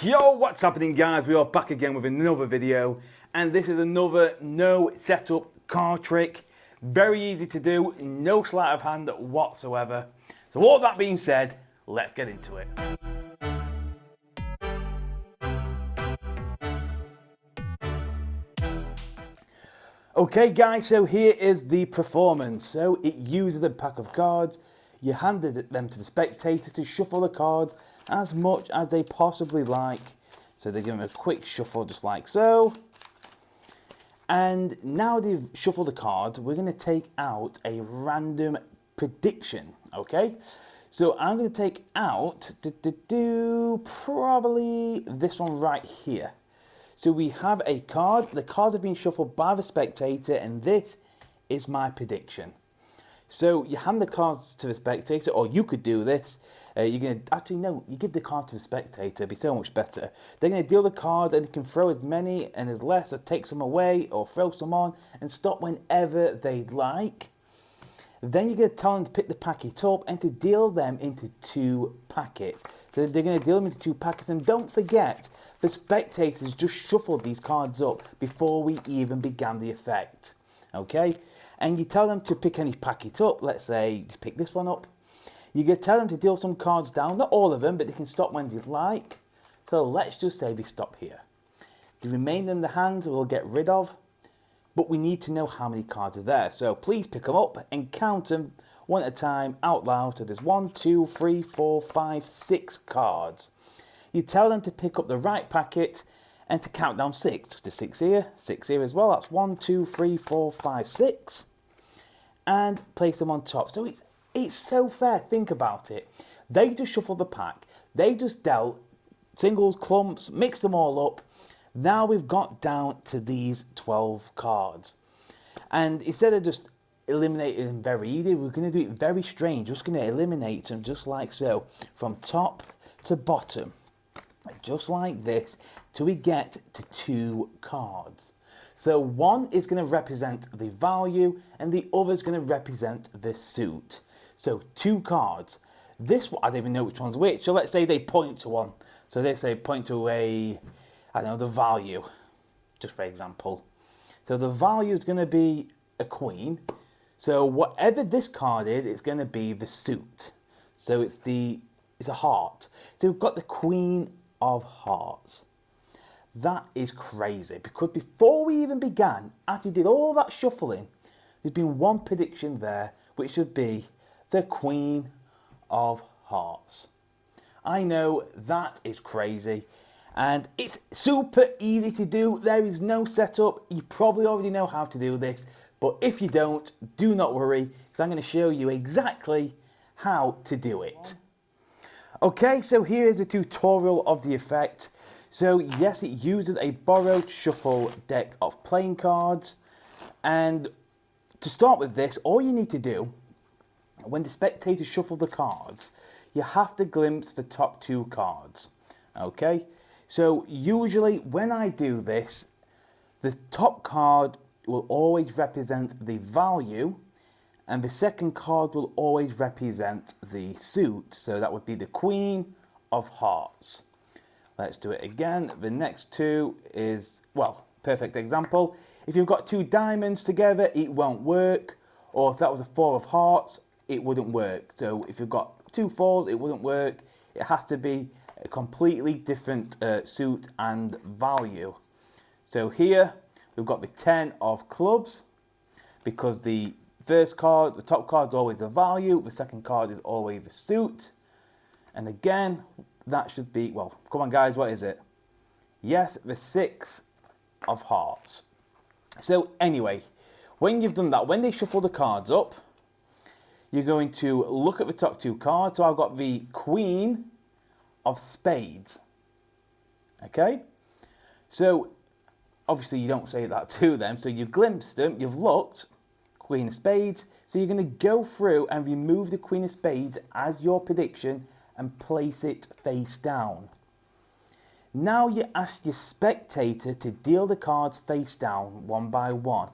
Yo, what's happening guys? We are back again with another video, and this is another no setup card trick. Very easy to do, no sleight of hand whatsoever. So all that being said, let's get into it. Okay guys, so here is the performance. So it uses a pack of cards. You hand them to the spectator to shuffle the cards as much as they possibly like. So they give them a quick shuffle just like so. And now they've shuffled the cards, we're going to take out a random prediction, okay? So I'm going to take out, probably this one right here. So we have a card, the cards have been shuffled by the spectator, and this is my prediction. So you hand the cards to the spectator, or you could do this. You're going to, actually no, you give the card to the spectator, it'd be so much better. They're going to deal the card, and they can throw as many and as less, or take some away, or throw some on, and stop whenever they'd like. Then you're going to tell them to pick the packet up and to deal them into 2 packets. So they're going to deal them into 2 packets, and don't forget, the spectators just shuffled these cards up before we even began the effect. Okay? And you tell them to pick any packet up. Let's say, just pick this one up. You're going to tell them to deal some cards down. Not all of them, but they can stop when they'd like. So let's just say they stop here. The remainder in the hands we'll get rid of. But we need to know how many cards are there. So please pick them up and count them one at a time out loud. So there's 1, 2, 3, 4, 5, 6 cards. You tell them to pick up the right packet and to count down 6. There's 6 here as well. That's 1, 2, 3, 4, 5, 6. And place them on top. So it's so fair. Think about it. They just shuffled the pack. They just dealt singles, clumps, mixed them all up. Now we've got down to these 12 cards. And instead of just eliminating them very easy, we're going to do it very strange. We're just going to eliminate them just like so, from top to bottom. Just like this, till we get to 2 cards. So one is going to represent the value, and the other is going to represent the suit. So 2 cards. This one, I don't even know which one's which. So let's say they point to one. So they say point to a, I don't know, the value, just for example. So the value is going to be a queen. So whatever this card is, it's going to be the suit. So it's a heart. So we've got the Queen of Hearts. That is crazy, because before we even began, after you did all that shuffling, there's been one prediction there, which would be the Queen of Hearts. I know that is crazy, and it's super easy to do. There is no setup. You probably already know how to do this, but if you don't, do not worry, because I'm going to show you exactly how to do it. Okay, so here is a tutorial of the effect. So yes, it uses a borrowed shuffle deck of playing cards. And to start with this, all you need to do, when the spectators shuffle the cards, you have to glimpse the top 2 cards. Okay, so usually when I do this, the top card will always represent the value, and the second card will always represent the suit. So that would be the Queen of Hearts. Let's do it again. The next 2 is, well, perfect example. If you've got 2 diamonds together, it won't work. Or if that was a 4 of hearts, it wouldn't work. So if you've got 2 4s, it wouldn't work. It has to be a completely different suit and value. So here, we've got the 10 of clubs, because the first card, the top card is always the value, the second card is always the suit. And again, that should be, well, come on guys, what is it? Yes, the 6 of hearts. So anyway, when you've done that, when they shuffle the cards up, you're going to look at the top 2 cards. So I've got the Queen of Spades. Okay? So obviously you don't say that to them, so you've glimpsed them, you've looked, Queen of Spades. So you're going to go through and remove the Queen of Spades as your prediction and place it face down. Now you ask your spectator to deal the cards face down one by one.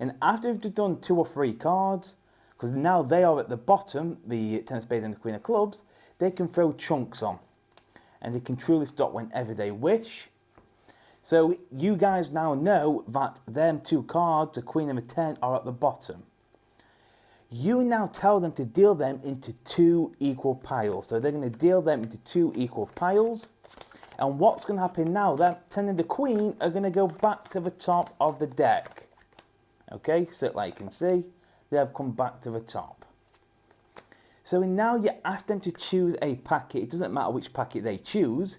And after you've done 2 or 3 cards, because now they are at the bottom, the 10 of Spades and the Queen of Clubs, they can throw chunks on. and they can truly stop whenever they wish. So you guys now know that them two cards, the Queen and the 10, are at the bottom. You now tell them to deal them into two equal piles. So they're going to deal them into two equal piles. And what's going to happen now, that 10 and the Queen are going to go back to the top of the deck. Okay, so like you can see, they have come back to the top. So now you ask them to choose a packet. It doesn't matter which packet they choose.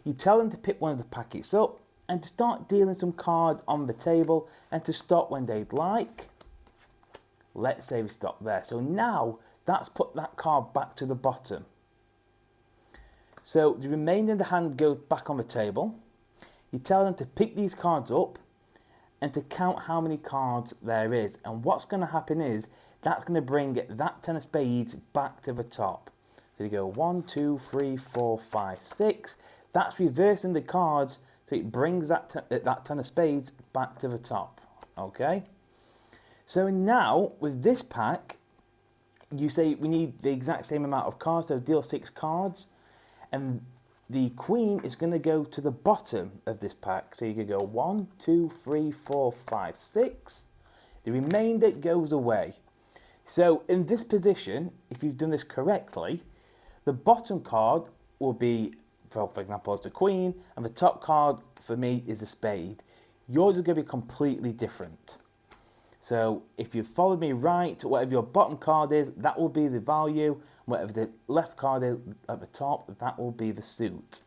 You tell them to pick one of the packets up and to start dealing some cards on the table and to stop when they'd like. Let's say we stop there. So now that's put that card back to the bottom. So the remainder of the hand goes back on the table. You tell them to pick these cards up and to count how many cards there is. And what's going to happen is that's going to bring that 10 of spades back to the top. So you go 1, 2, 3, 4, 5, 6. That's reversing the cards, so it brings that 10 of spades back to the top. Okay? So now, with this pack, you say we need the exact same amount of cards, so deal 6 cards. And the Queen is going to go to the bottom of this pack. So you could go 1, 2, 3, 4, 5, 6. The remainder goes away. So in this position, if you've done this correctly, the bottom card will be, for example, as the Queen, and the top card for me is the spade. Yours is going to be completely different. So if you followed me right, whatever your bottom card is, that will be the value. Whatever the left card is at the top, that will be the suit.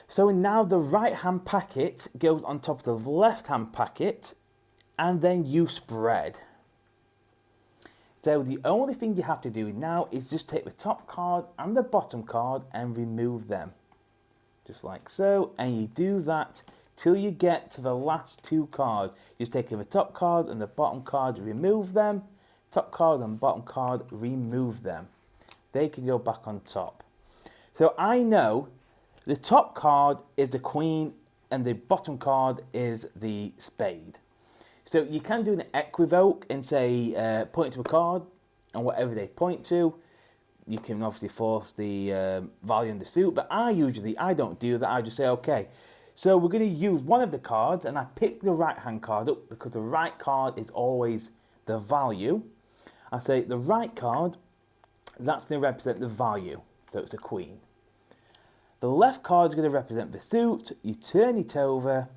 So now the right hand packet goes on top of the left hand packet, and then you spread. So the only thing you have to do now is just take the top card and the bottom card and remove them. Just like so, and you do that till you get to the last two cards. Just take the top card and the bottom card, remove them. Top card and bottom card, remove them. They can go back on top. So I know the top card is the Queen and the bottom card is the spade. So you can do an equivoke and say point to a card, and whatever they point to, you can obviously force the value in the suit, but I don't do that. I just say, okay, so we're going to use one of the cards, and I pick the right hand card up because the right card is always the value. I say the right card, that's going to represent the value, so it's a Queen. The left card is going to represent the suit. You turn it over.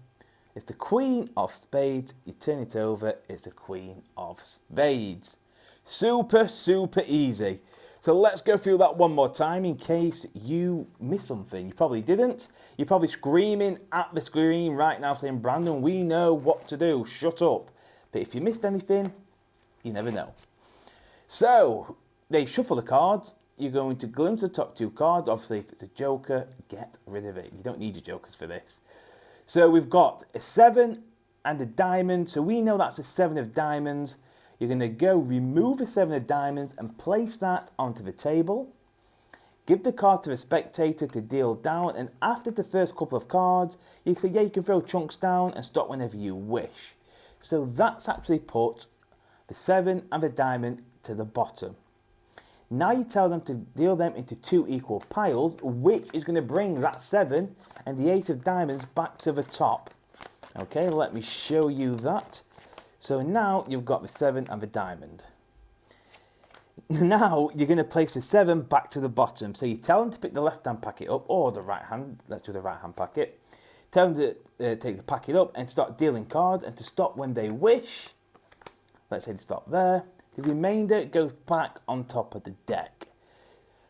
It's the Queen of Spades. You turn it over. It's the Queen of Spades. Super, super easy. So let's go through that one more time in case you missed something. You probably didn't. You're probably screaming at the screen right now saying, Brandon, we know what to do. Shut up. But if you missed anything, you never know. So they shuffle the cards. You're going to glimpse the top two cards. Obviously, if it's a joker, get rid of it. You don't need your jokers for this. So we've got a 7 and a diamond. So we know that's a 7 of diamonds. You're going to go remove a 7 of diamonds and place that onto the table. Give the card to the spectator to deal down. And after the first couple of cards, you can say, yeah, you can throw chunks down and stop whenever you wish. So that's actually put the 7 and the diamond to the bottom. Now you tell them to deal them into two equal piles, which is going to bring that 7 and the 8 of diamonds back to the top. Okay, let me show you that. So now you've got the 7 and the diamond. Now you're going to place the 7 back to the bottom. So you tell them to pick the left hand packet up, or the right hand. Let's do the right hand packet. Tell them to take the packet up and start dealing cards, and to stop when they wish. Let's say to stop there. The remainder goes back on top of the deck.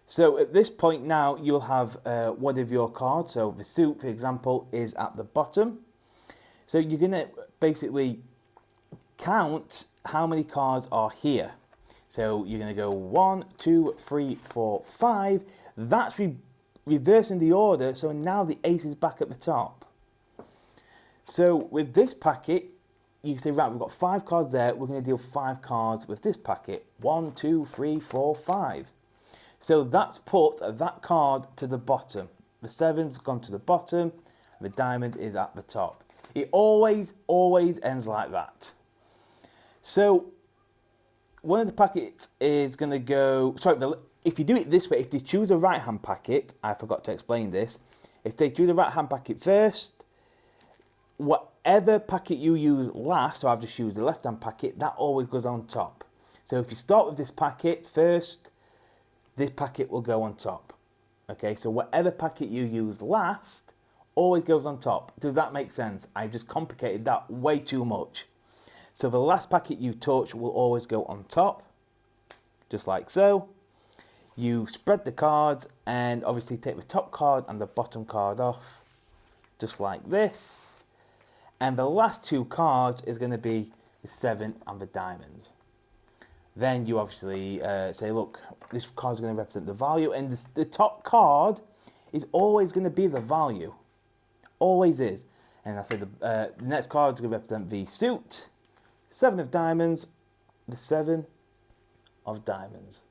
So at this point now, you'll have one of your cards. So the suit, for example, is at the bottom. So you're going to basically count how many cards are here. So you're going to go 1, 2, 3, 4, 5. That's reversing the order. So now the ace is back at the top. So with this packet, you can say, right, we've got 5 cards there. We're going to deal 5 cards with this packet. 1, 2, 3, 4, 5. So that's put that card to the bottom. The 7's gone to the bottom. The diamond is at the top. It always ends like that. So one of the packets is going to go, sorry, if you do it this way, if they choose a right-hand packet, I forgot to explain this, if they choose a right-hand packet first, whatever packet you use last, so I've just used the left-hand packet, that always goes on top. So if you start with this packet first, this packet will go on top. Okay, so whatever packet you use last always goes on top. Does that make sense? I've just complicated that way too much. So the last packet you touch will always go on top, just like so. You spread the cards and obviously take the top card and the bottom card off, just like this. And the last two cards is going to be the 7 and the diamonds. Then you obviously say, look, this card is going to represent the value, and the top card is always going to be the value. Always is. And I say the next card is going to represent the suit, 7 of diamonds, the 7 of diamonds.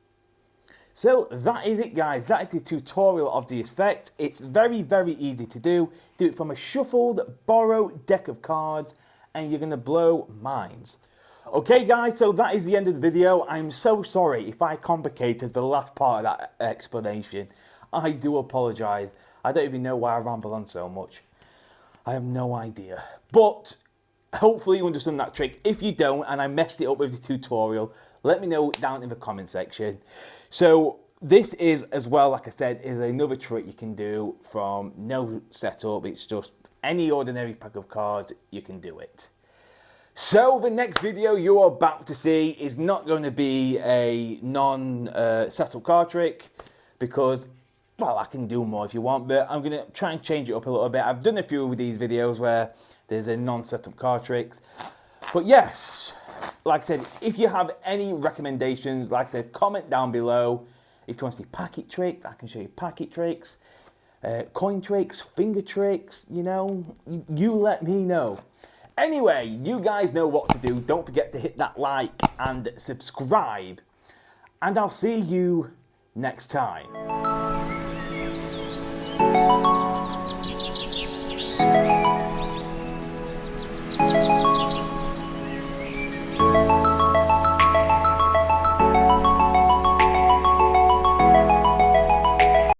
So that is it, guys. That is the tutorial of the effect. It's very, very easy to do. Do it from a shuffled, borrowed deck of cards, and you're going to blow minds. Okay, guys, so that is the end of the video. I'm so sorry if I complicated the last part of that explanation. I do apologise. I don't even know why I ramble on so much. I have no idea. But hopefully you understand that trick. If you don't, and I messed it up with the tutorial, let me know down in the comment section. So this is, as well, like I said, is another trick you can do from no setup. It's just any ordinary pack of cards, you can do it. So the next video you're about to see is not going to be a non-setup card trick because, well, I can do more if you want, but I'm going to try and change it up a little bit. I've done a few of these videos where there's a non-setup card tricks. But yes, like I said, if you have any recommendations, like I said, comment down below. If you want to see packet tricks, I can show you packet tricks, coin tricks, finger tricks, you know, you let me know. Anyway, you guys know what to do. Don't forget to hit that like and subscribe. And I'll see you next time.